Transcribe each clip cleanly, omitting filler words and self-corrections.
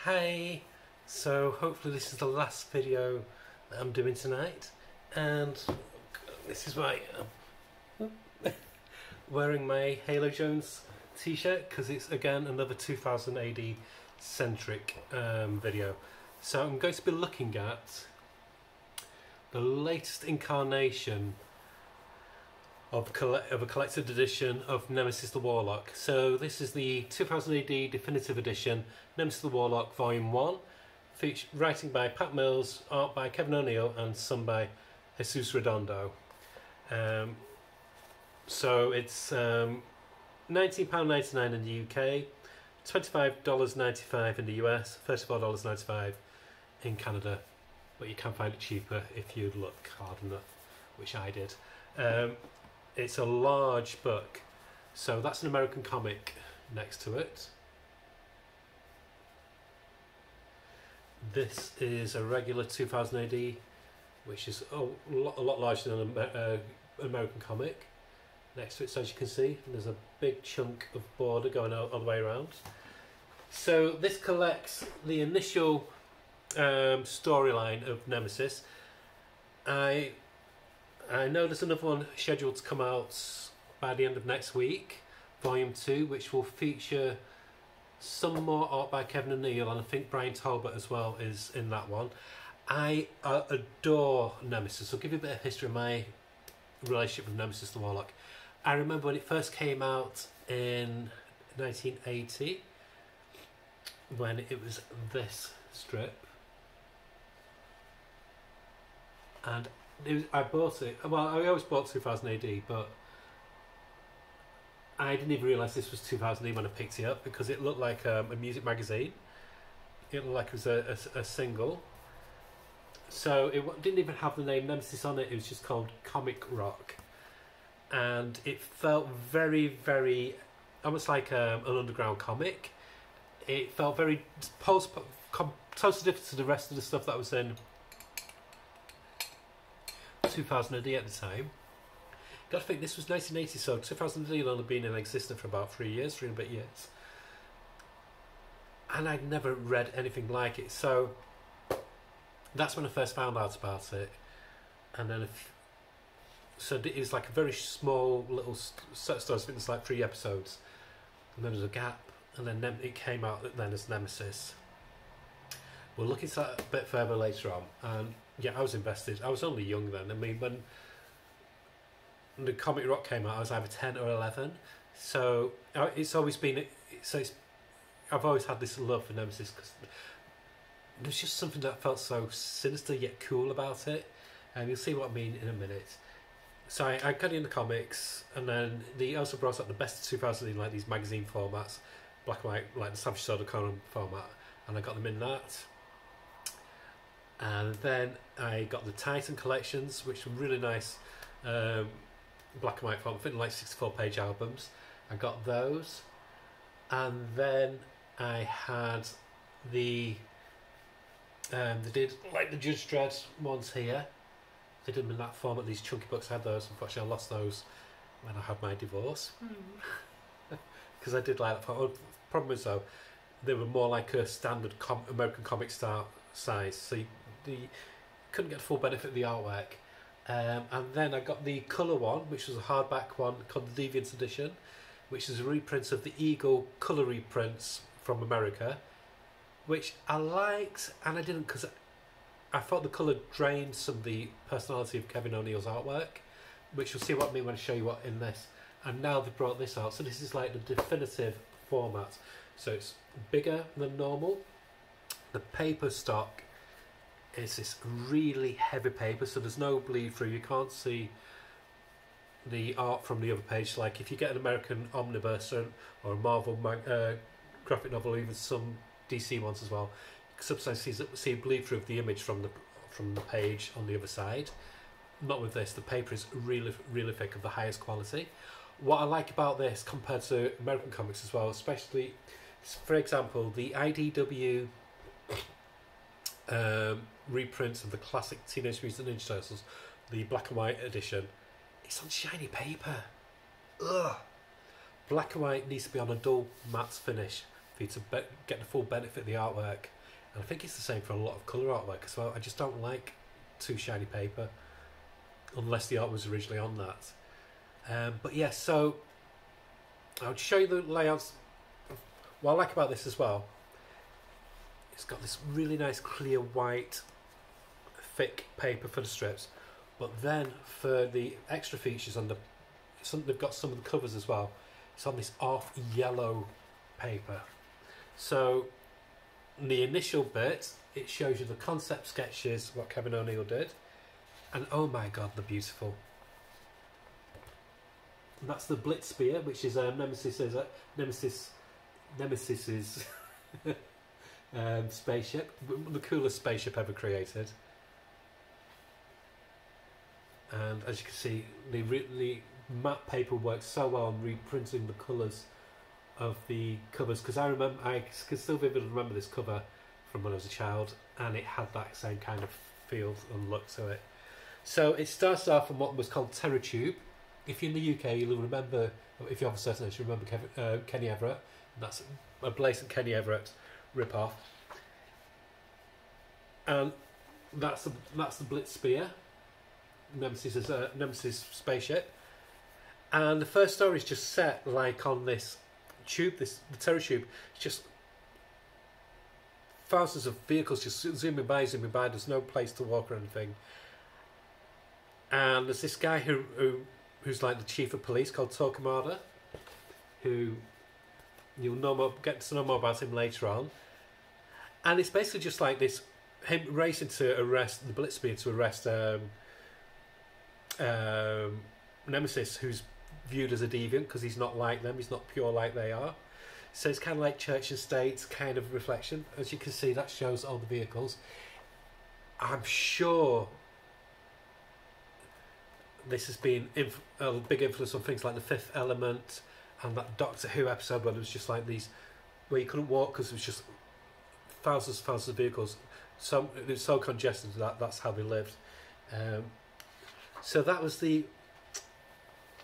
Hey, so hopefully this is the last video that I'm doing tonight, and this is why I'm wearing my Halo Jones t-shirt, because it's again another 2000 AD centric video. So I'm going to be looking at the latest incarnation of a collected edition of Nemesis the Warlock. So this is the 2000 AD definitive edition, Nemesis the Warlock Volume 1, writing by Pat Mills, art by Kevin O'Neill, and some by Jesus Redondo. So it's £19.99 in the UK, $25.95 in the US, $34.95 in Canada, but you can find it cheaper if you look hard enough, which I did. It's a large book, so that's an American comic next to it. This is a regular 2000 AD, which is a lot larger than an American comic. Next to it, so as you can see, there's a big chunk of border going all the way around. So this collects the initial storyline of Nemesis. I know there's another one scheduled to come out by the end of next week, Volume 2, which will feature some more art by Kevin O'Neill, and I think Brian Talbot as well is in that one. I adore Nemesis. I'll give you a bit of history of my relationship with Nemesis the Warlock. I remember when it first came out in 1980, when it was this strip, and I bought it. Well, I always bought 2000 AD, but I didn't even realise this was 2000 AD when I picked it up, because it looked like a music magazine. It looked like it was a single. So it didn't even have the name Nemesis on it. It was just called Comic Rock, and it felt very, very almost like an underground comic. It felt very totally different to the rest of the stuff that was in 2000 AD at the time. Got to think this was 1980, so 2000 AD had only been in existence for about 3 and a bit years, and I'd never read anything like it. So that's when I first found out about it, and then so it was like a very small little set of stories. I think it's like 3 episodes, and then there's a gap, and then it came out then as Nemesis. We'll look into that a bit further later on. And yeah, I was invested. I was only young then. I mean, when the Comic Rock came out, I was either 10 or 11. So it's always been. I've always had this love for Nemesis, because there's just something that felt so sinister yet cool about it. And you'll see what I mean in a minute. So I got into comics, and then they also brought up the best of 2000 in like these magazine formats, black and white, like the Savage Sword of Conan format, and I got them in that. And then I got the Titan collections, which were really nice black and white format, I think like 64-page albums. I got those, and then I had they did like the Judge Dredd ones here. They did them in that format, these chunky books. I had those. Unfortunately, I lost those when I had my divorce, because I did like that. The problem is though, they were more like a standard American comic size, so you couldn't get the full benefit of the artwork. And then I got the colour one, which was a hardback one called the Deviants Edition, which is a reprint of the Eagle colour reprints from America, which I liked, and I didn't, because I thought the colour drained some of the personality of Kevin O'Neill's artwork, which you'll see what I mean when I show you what in this. And now they've brought this out, so this is like the definitive format. So it's bigger than normal. The paper stock is this really heavy paper, so there's no bleed through. You can't see the art from the other page. Like if you get an American omnibus or a Marvel graphic novel, or even some DC ones as well, sometimes see a bleed through of the image from the page on the other side. Not with this. The paper is really, really thick, of the highest quality. What I like about this compared to American comics as well, especially, for example, the IDW reprints of the classic Teenage Mutant Ninja Turtles, the black and white edition, it's on shiny paper. Ugh. Black and white needs to be on a dull matte finish. for you to get the full benefit of the artwork. And I think it's the same for a lot of colour artwork as well. I just don't like too shiny paper unless the art was originally on that. But yeah, so I'll show you the layouts. What I like about this as well, it's got this really nice clear white thick paper for the strips, but then for the extra features on they've got some of the covers as well. It's on this off yellow paper. So the initial bit, it shows you the concept sketches, what Kevin O'Neill did, and oh my god, they're beautiful. And that's the Blitz Spear, which is Nemesis's spaceship, the coolest spaceship ever created. And as you can see, the matte paper works so well on reprinting the colours of the covers, because I can still vividly remember this cover from when I was a child, and it had that same kind of feel and look to it. So it starts off on what was called Terror Tube. If you're in the UK, you'll remember, if you have a certain age, you remember Kenny Everett. And that's a blatant Kenny Everett rip-off. And that's the Blitz Spear, Nemesis spaceship. And the first story is just set like on this tube, the Terror Tube. It's just thousands of vehicles just zooming by. There's no place to walk or anything. And there's this guy who's like the chief of police called Torquemada, who you'll get to know more about him later on. And it's basically just like this, him racing to arrest the Blitzspear, to arrest Nemesis, who's viewed as a deviant because he's not like them, he's not pure like they are. So it's kind of like church and state kind of reflection. As you can see, that shows all the vehicles. I'm sure this has been a big influence on things like The Fifth Element and that Doctor Who episode where there was just like these, where you couldn't walk because it was just thousands of vehicles. So it was so congested that's how they lived. So that was the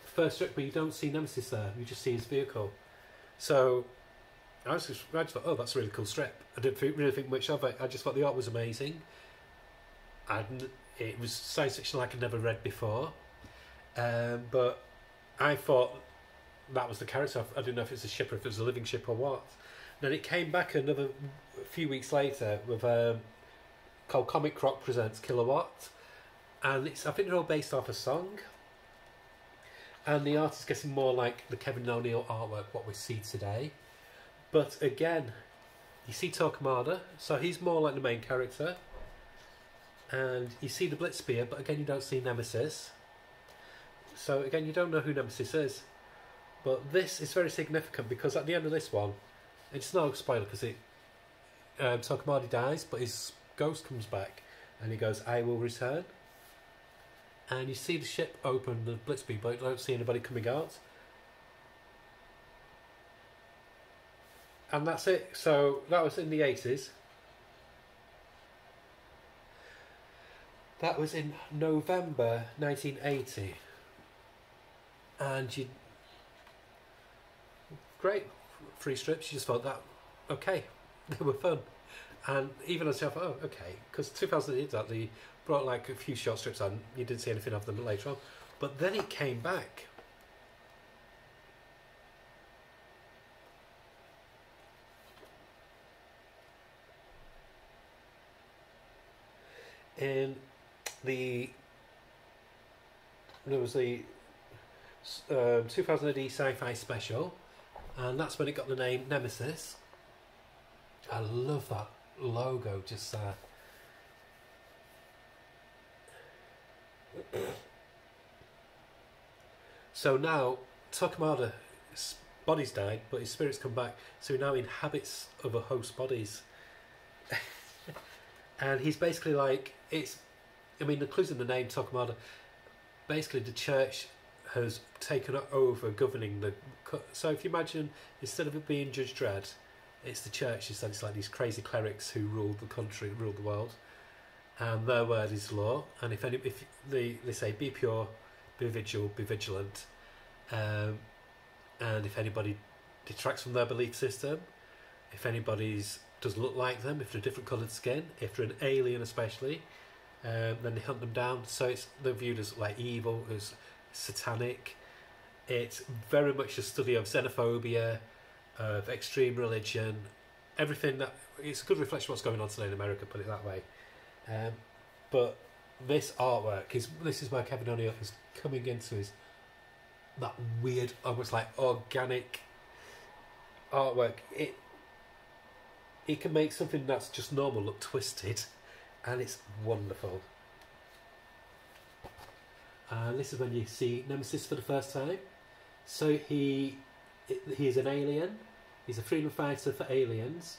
first strip, but you don't see Nemesis there, you just see his vehicle. So I just thought, oh, that's a really cool strip. I didn't really think much of it. I just thought the art was amazing, and it was science fiction like I'd never read before. But I thought that was the character. I didn't know if it was a ship or if it was a living ship or what. Then it came back a few weeks later with called Comic Croc Presents Kilowatt, and I think they're all based off a song. And the art is getting more like the Kevin O'Neill artwork, what we see today. But again, you see Torquemada, so he's more like the main character. And you see the Blitzspear, but again you don't see Nemesis. So again, you don't know who Nemesis is. But this is very significant because at the end of this one, it's no spoiler because Torquemada dies, but his ghost comes back and he goes, "I will return." And you see the ship open, the Blitzspear, but you don't see anybody coming out. And that's it. So that was in the 80s. That was in November 1980. And great, 3 strips, you just thought that, okay, they were fun. And even as I thought, oh, okay, because 2008 they brought like a few short strips on, you didn't see anything of them later on. But then it came back. There was the 2000 AD sci-fi special, and that's when it got the name Nemesis. I love that logo just there. So now Torquemada's body's died, but his spirit's come back, so he now inhabits other host bodies. And he's basically like, the clues in the name Torquemada. Basically, the church has taken over governing so if you imagine, instead of it being Judge Dredd, it's the church. It's like these crazy clerics who rule the country, rule the world, and their word is law. And if they say, be pure, be vigilant, and if anybody detracts from their belief system, if anybody's does look like them, if they're different coloured skin, if they're an alien especially, then they hunt them down. So they're viewed as like evil, as satanic. It's very much a study of xenophobia, of extreme religion, everything that. It's a good reflection of what's going on today in America, put it that way. But this artwork this is where Kevin O'Neill is coming into that weird, almost like organic artwork. It can make something that's just normal look twisted, and it's wonderful. And this is when you see Nemesis for the first time. So he is an alien. He's a freedom fighter for aliens,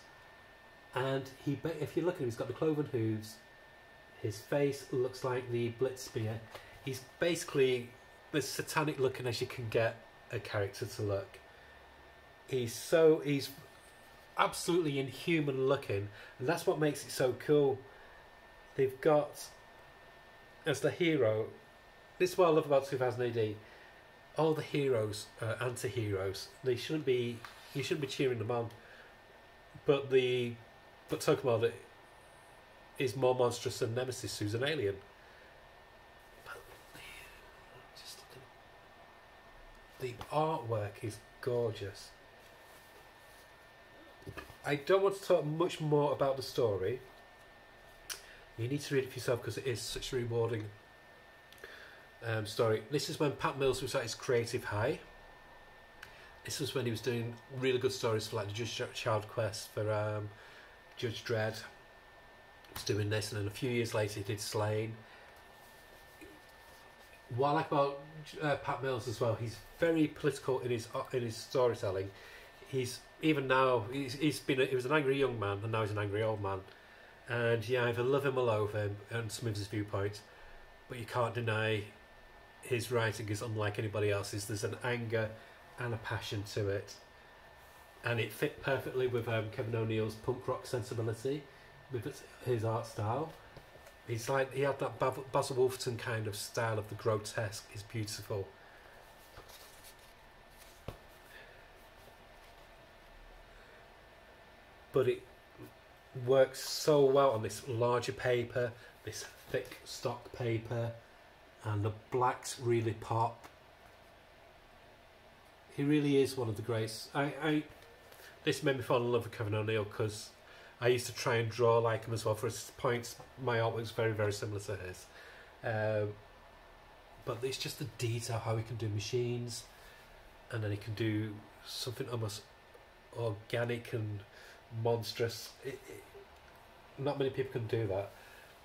and if you look at him, he's got the cloven hooves. His face looks like the Blitz spear. He's basically as satanic looking as you can get a character to look. He's absolutely inhuman looking, and that's what makes it so cool. They've got as the hero. This is what I love about 2000 AD. All the heroes are anti-heroes. You shouldn't be cheering them on. But Tokamod is more monstrous than Nemesis, who's an alien. Just look at the artwork is gorgeous. I don't want to talk much more about the story. You need to read it for yourself because it is such a rewarding story. This is when Pat Mills was at his creative high. This was when he was doing really good stories for like the Judge Child Quest, for Judge Dredd. He was doing this, and then a few years later he did Slain. What I like about Pat Mills as well, he's very political in his storytelling. He's even now he was an angry young man, and now he's an angry old man. And you either love him or loathe him, and some of his viewpoints, but you can't deny his writing is unlike anybody else's. There's an anger and a passion to it, and it fit perfectly with Kevin O'Neill's punk rock sensibility, with his art style. He's like, he had that Basil Wolfton kind of style of the grotesque. Is beautiful. But it works so well on this larger paper, this thick stock paper, and the blacks really pop. He really is one of the greats. This made me fall in love with Kevin O'Neill because I used to try and draw like him as well. For his points, my artwork was very, very similar to his. But it's just the detail, how he can do machines, and then he can do something almost organic and monstrous. Not many people can do that.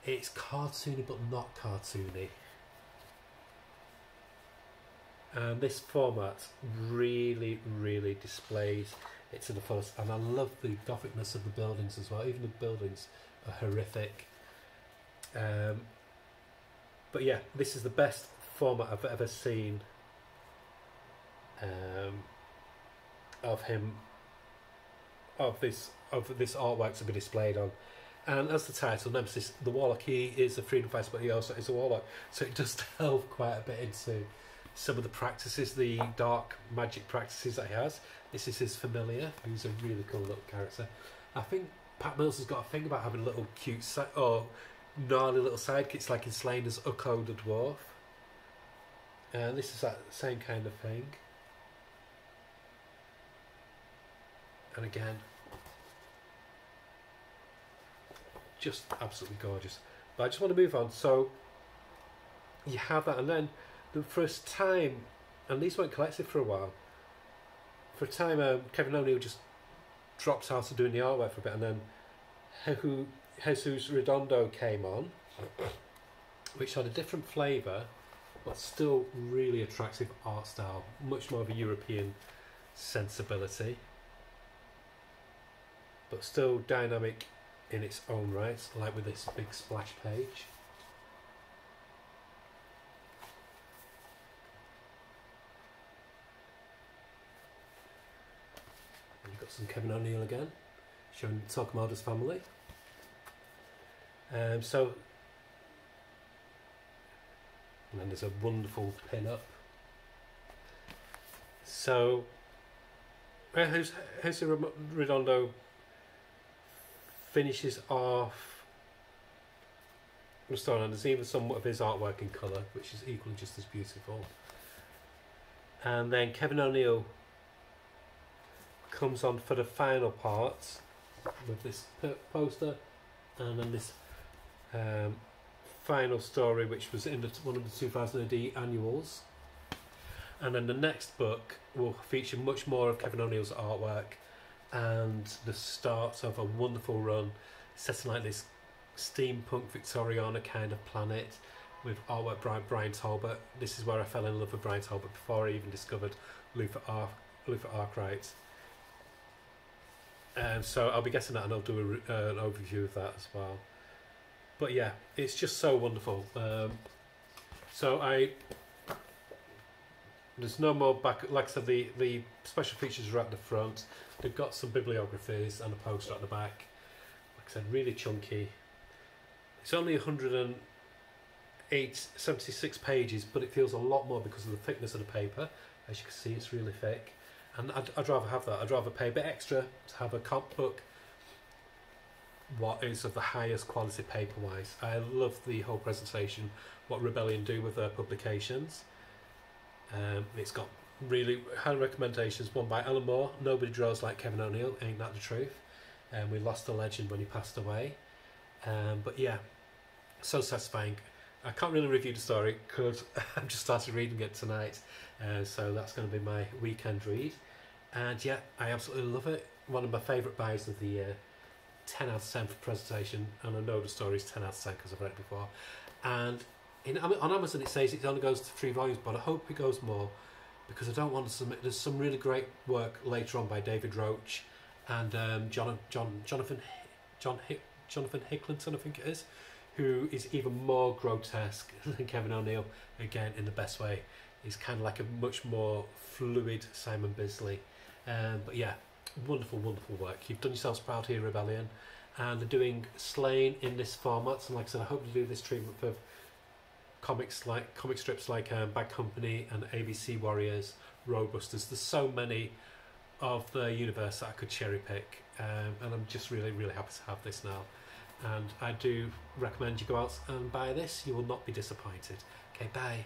It's cartoony but not cartoony. And this format really, really displays it to the fullest. And I love the gothicness of the buildings as well. Even the buildings are horrific. But yeah, this is the best format I've ever seen of him, of this artwork to be displayed on. And as the title, Nemesis, the Warlock, he is a freedom fighter, but he also is a Warlock. So it does delve quite a bit into some of the practices, the dark magic practices that he has. This is his familiar, who's a really cool little character. I think Pat Mills has got a thing about having little cute or gnarly little sidekicks, like in Slain as Ukko the Dwarf. And this is that same kind of thing. And again, just absolutely gorgeous. But I just want to move on. So you have that, and then the first time, and these weren't collected for a while. For a time, Kevin O'Neill just dropped out of doing the artwork for a bit, and then Jesus Redondo came on, which had a different flavour, but still really attractive art style, much more of a European sensibility, but still dynamic in its own right, like with this big splash page. And you've got some Kevin O'Neill again, showing Torquemada's family. So, and then there's a wonderful pin-up. So, Jesus Redondo finishes off the story, and there's even some of his artwork in colour, which is equally just as beautiful. And then Kevin O'Neill comes on for the final part with this poster, and then this final story, which was in one of the 2000 AD annuals. And then the next book will feature much more of Kevin O'Neill's artwork and the start of a wonderful run set in like this steampunk Victoriana kind of planet with artwork by Brian Talbot. This is where I fell in love with Brian Talbot before I even discovered Luther Arkwright. So I'll be getting that, and I'll do an overview of that as well. But yeah, it's just so wonderful. There's no more back. Like I said, the special features are at the front. They've got some bibliographies and a poster at the back. Like I said, really chunky. It's only 76 pages, but it feels a lot more because of the thickness of the paper. As you can see, it's really thick. And I'd rather have that. I'd rather pay a bit extra to have a comp book what is of the highest quality paper-wise. I love the whole presentation, what Rebellion do with their publications. It's got really high recommendations. One by Alan Moore, Nobody Draws Like Kevin O'Neill, Ain't That the Truth? We lost a legend when he passed away. But yeah, so satisfying. I can't really review the story because I've just started reading it tonight, so that's going to be my weekend read. And yeah, I absolutely love it. One of my favourite buys of the year. 10 out of 10 for presentation, and I know the story is 10 out of 10 because I've read it before. And on Amazon it says it only goes to 3 volumes, but I hope it goes more, because I don't want to submit. There's some really great work later on by David Roach and Jonathan Hicklinton, I think it is, who is even more grotesque than Kevin O'Neill, again in the best way. He's kind of like a much more fluid Simon Bisley. But yeah, wonderful work. You've done yourselves proud here, Rebellion, and they're doing Slain in this format. So like I said, I hope to do this treatment for comic strips like Bad Company and ABC Warriors, Roadbusters. There's so many of the universe that I could cherry pick, and I'm just really happy to have this now. And I do recommend you go out and buy this. You will not be disappointed. Okay, bye.